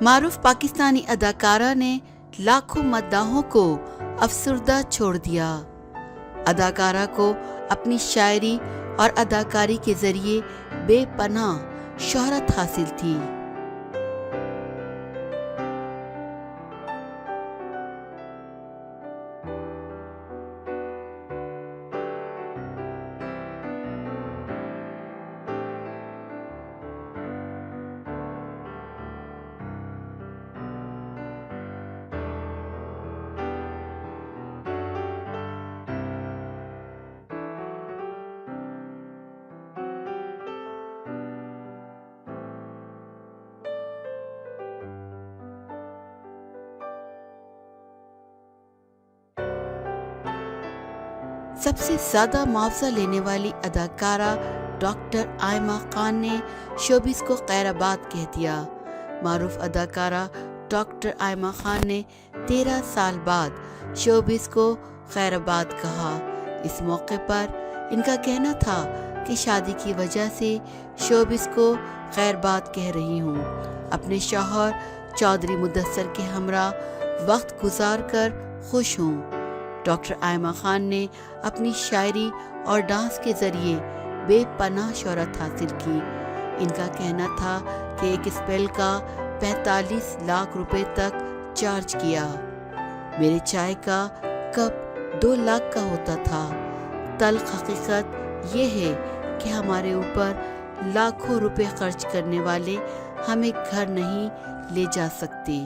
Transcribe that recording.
معروف پاکستانی اداکارہ نے لاکھوں مداحوں کو افسردہ چھوڑ دیا۔ اداکارہ کو اپنی شاعری اور اداکاری کے ذریعے بے پناہ شہرت حاصل تھی۔ سب سے زیادہ معاوضہ لینے والی اداکارہ ڈاکٹر آئمہ خان نے شوبز کو خیر آباد کہہ دیا۔ معروف اداکارہ ڈاکٹر آئمہ خان نے 13 سال بعد شوبز کو خیر آباد کہا۔ اس موقع پر ان کا کہنا تھا کہ شادی کی وجہ سے شوبز کو خیر آباد کہہ رہی ہوں۔ اپنے شوہر چودھری مدثر کے ہمراہ وقت گزار کر خوش ہوں۔ ڈاکٹر آئمہ خان نے اپنی شاعری اور ڈانس کے ذریعے بے پناہ شہرت حاصل کی۔ ان کا کہنا تھا کہ ایک اسپیل کا 45 لاکھ روپے تک چارج کیا۔ میرے چائے کا کپ 2 لاکھ کا ہوتا تھا۔ تلخ حقیقت یہ ہے کہ ہمارے اوپر لاکھوں روپے خرچ کرنے والے ہمیں گھر نہیں لے جا سکتے۔